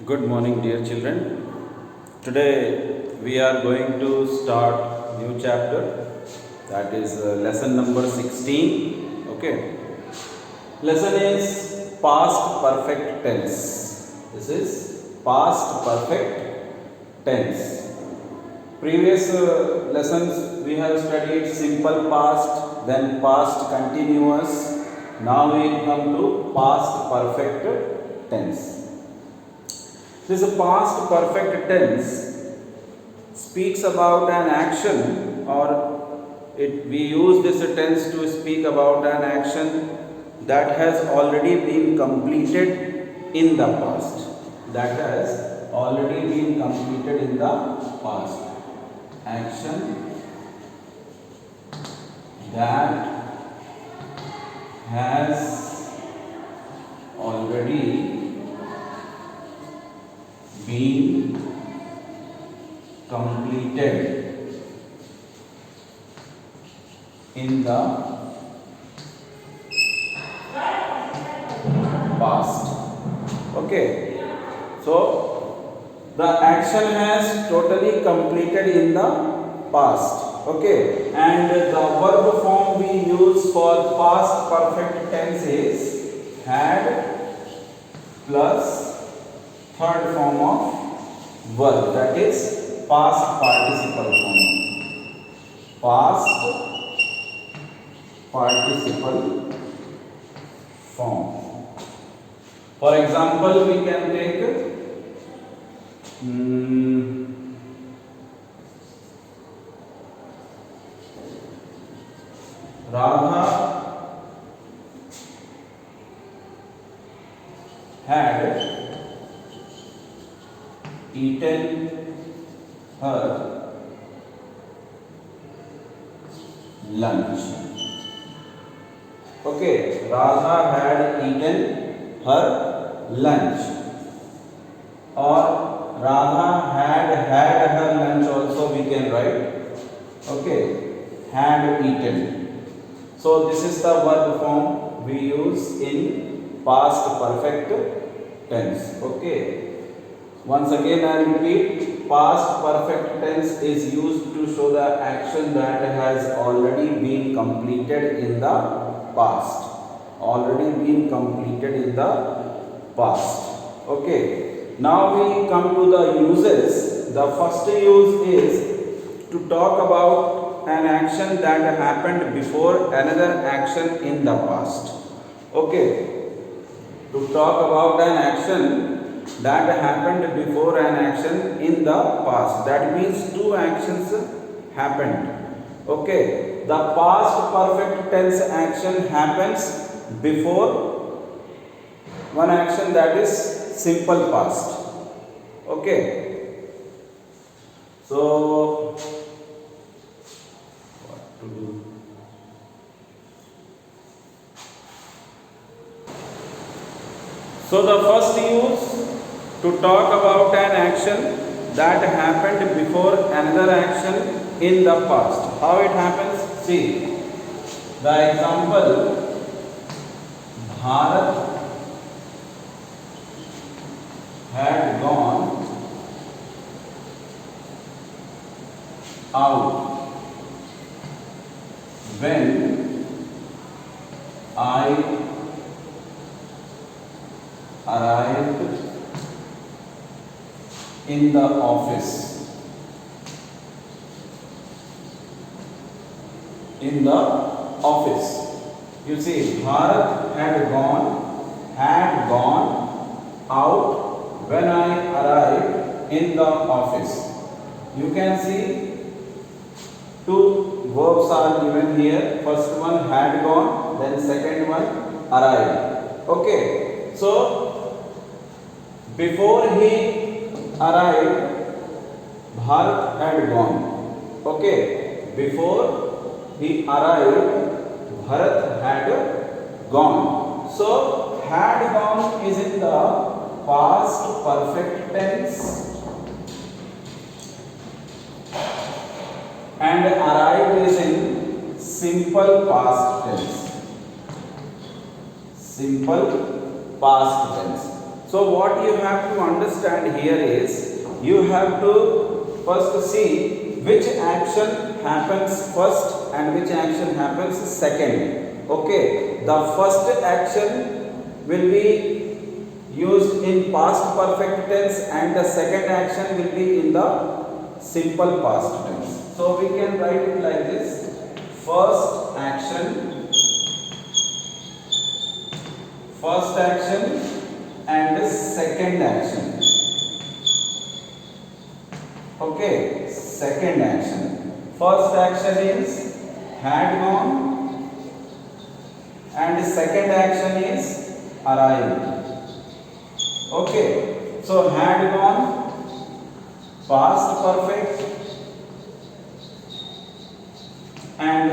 Good morning, dear children. Today we are going to start new chapter, that is lesson number 16. Okay. Lesson is past perfect tense. This is past perfect tense. Previous lessons we have studied simple past, then past continuous. Now we come to past perfect tense. This past perfect tense speaks about an action, or we use this tense to speak about an action that has already been completed in the past. That has already been completed in the past. Action that has already been completed in the past. Okay, so the action has totally completed in the past. Okay, and the verb form we use for past perfect tense is had plus third form of verb, that is past participle form. Past participle form. For example, we can take Radha had eaten her lunch. Okay, Radha had eaten her lunch, or Radha had her lunch also we can write. Okay, had eaten. So this is the verb form we use in past perfect tense. Okay. Once again I repeat, past perfect tense is used to show the action that has already been completed in the past. Already been completed in the past. Okay. Now we come to the uses. The first use is to talk about an action that happened before another action in the past. Okay. To talk about an action that happened before an action in the past. That means two actions happened. Okay. The past perfect tense action happens before one action, that is simple past. Okay. So what to do? So the first use, to talk about an action that happened before another action in the past. How it happens? See, the example, Bharat had gone out when I arrived in the office. In the office. You see, Bharat had gone out when I arrived in the office. You can see two verbs are given here. First one had gone, then second one arrived. Okay. So before he arrived, Bharat had gone. Okay. Before he arrived, Bharat had gone. So had gone is in the past perfect tense and arrived is in simple past tense. Simple past tense. So what you have to understand here is, you have to first see which action happens first and which action happens second. Okay, the first action will be used in past perfect tense and the second action will be in the simple past tense. So we can write it like this: first action and second action. Okay, second action. First action is had gone and second action is arrived. Okay, so had gone, past perfect, and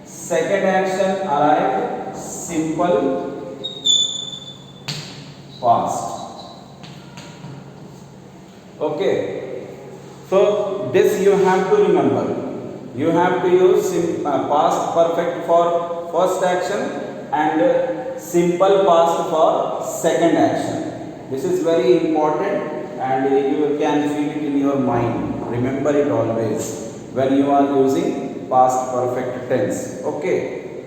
second action arrived, simple past. Okay, so this you have to remember. You have to use past perfect for first action and simple past for second action. This is very important and you can feel it in your mind. Remember it always when you are using past perfect tense. Okay,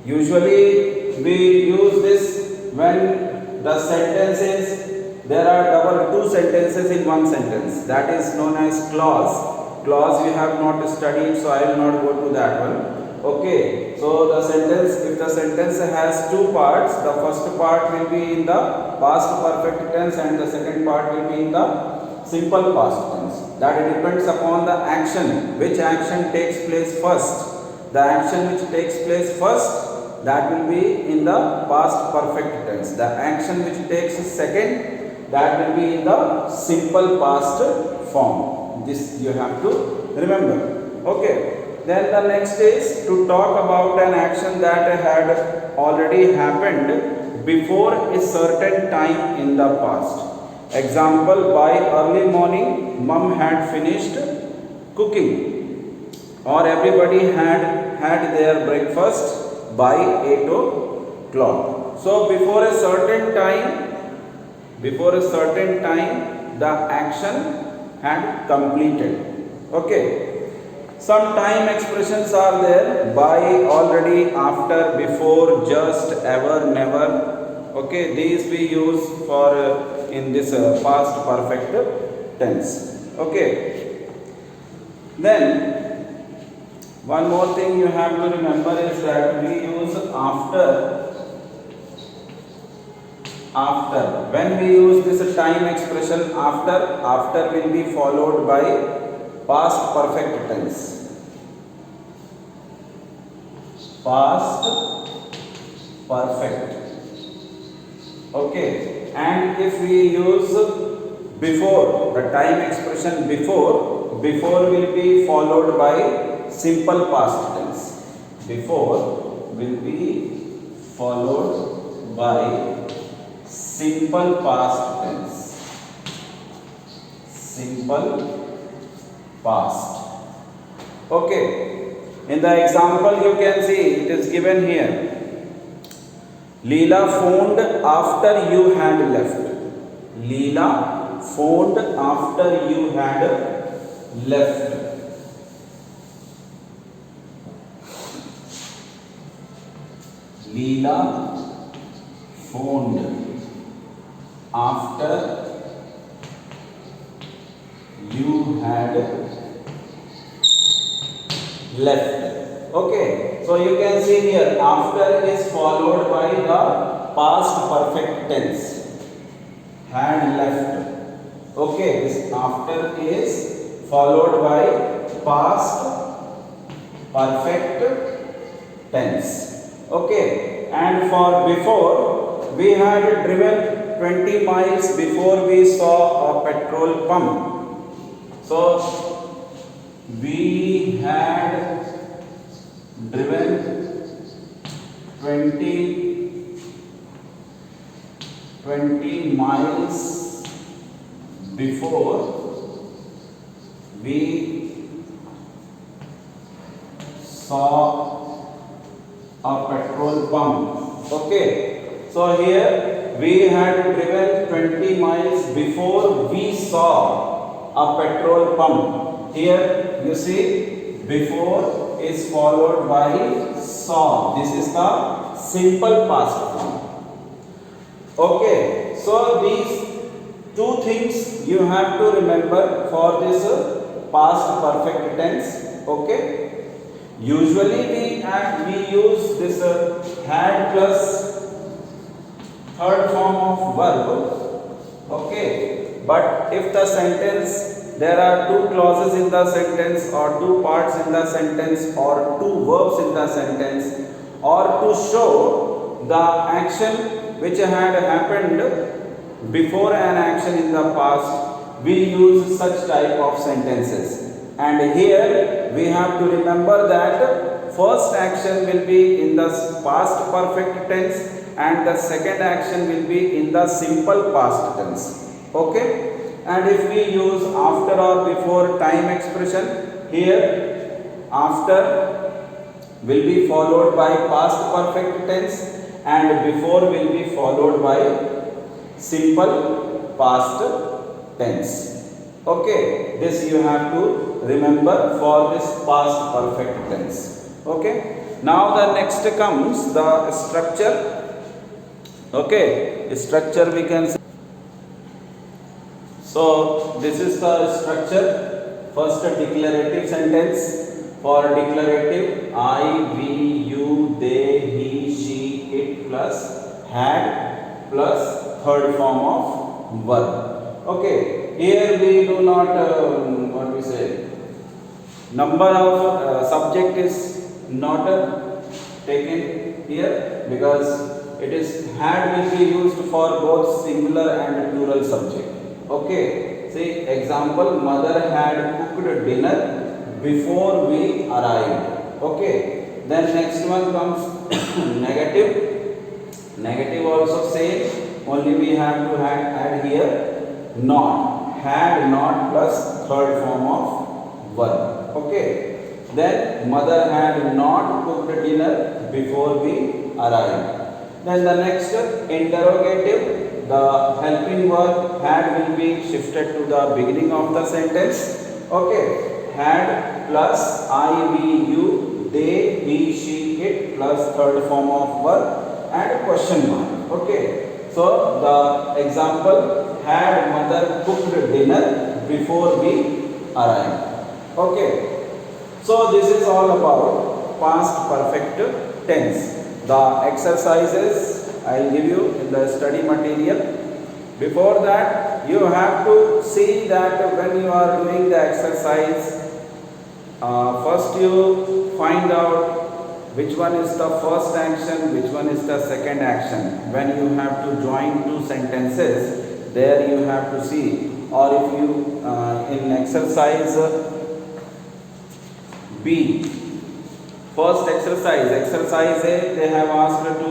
usually we use this when the sentences, there are two sentences in one sentence. That is known as clause. Clause we have not studied, so I will not go to that one. Okay, so the sentence, if the sentence has two parts, the first part will be in the past perfect tense and the second part will be in the simple past tense. That depends upon the action, which action takes place first. The action which takes place first, that will be in the past perfect tense. The action which takes second, that will be in the simple past form. This you have to remember. Okay, then the next is to talk about an action that had already happened before a certain time in the past. Example, by early morning mom had finished cooking, or everybody had their breakfast by 8 o'clock. So before a certain time the action had completed. Okay, some time expressions are there: by, already, after, before, just, ever, never. Okay, these we use for in this past perfect tense. Okay, then one more thing you have to remember is that we use after. When we use this time expression after will be followed by past perfect tense. Past perfect. Okay, and if we use before, the time expression before will be followed by simple past tense. Before will be followed by simple past tense. Simple past. Okay, in the example you can see it is given here. Leela phoned after you had left. Leela phoned after you had left. Leela phoned after you had left. Okay, so you can see here after is followed by the past perfect tense. Had left. Okay, this after is followed by past perfect tense. Okay, and for before, we had driven 20 miles before we saw a petrol pump. So we had driven 20 miles before we saw a petrol pump. Okay, so here we had driven 20 miles before we saw a petrol pump. Here you see before is followed by saw. This is the simple past form. Okay, so these two things you have to remember for this past perfect tense. Okay, usually we use this had plus third form of verb. Okay, but if the sentence, there are two clauses in the sentence or two parts in the sentence or two verbs in the sentence, or to show the action which had happened before an action in the past, we use such type of sentences. And here we have to remember that first action will be in the past perfect tense and the second action will be in the simple past tense. Okay, and if we use after or before time expression, here after will be followed by past perfect tense and before will be followed by simple past tense. Okay, this you have to remember for this past perfect tense. Okay, now the next comes the structure. Okay, structure we can say. So this is the structure. First a declarative sentence. For declarative, I, we, you, they, he, she, it plus had plus third form of verb. Okay, here we do not what we say, number of subject is not taken here because it is had will be used for both singular and plural subject. Okay, see example, mother had cooked dinner before we arrived. Okay, then next one comes negative. Negative also same, only we have to add here not. Had not plus third form of verb. Okay, then mother had not cooked dinner before we arrived. Then the next interrogative, the helping verb had will be shifted to the beginning of the sentence. Okay, had plus I, we, you, they, he, she, it plus third form of verb and question mark. Okay, so the example, had mother cooked dinner before we arrived. Okay, so this is all about past perfect tense. The exercises I will give you in the study material. Before that, you have to see that when you are doing the exercise, first you find out which one is the first action, which one is the second action. When you have to join two sentences, there you have to see. Or if you in exercise B, first exercise A, they have asked to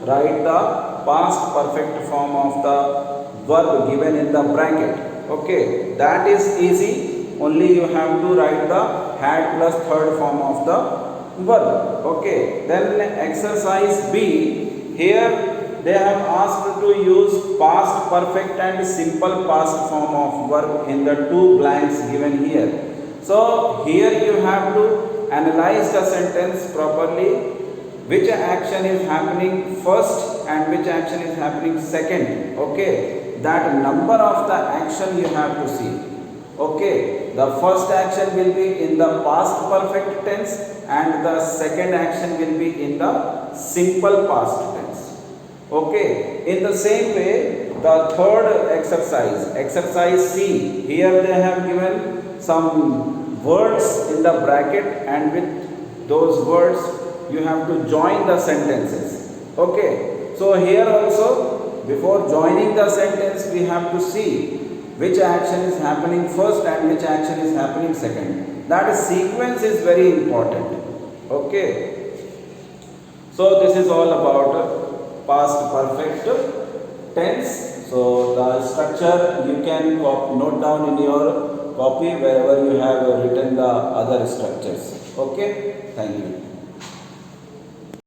write the past perfect form of the verb given in the bracket. Okay, that is easy. Only you have to write the had plus third form of the verb. Okay, then exercise B, here they have asked to use past perfect and simple past form of verb in the two blanks given here. So here you have to analyze the sentence properly, which action is happening first and which action is happening second. Okay, that number of the action you have to see. Okay, the first action will be in the past perfect tense and the second action will be in the simple past tense. Okay, in the same way, the third exercise C, here they have given some words in the bracket and with those words you have to join the sentences. Okay, so here also before joining the sentence we have to see which action is happening first and which action is happening second. That sequence is very important. Okay, so this is all about past perfect tense. So the structure you can note down in your copy wherever you have written the other structures. Okay, thank you.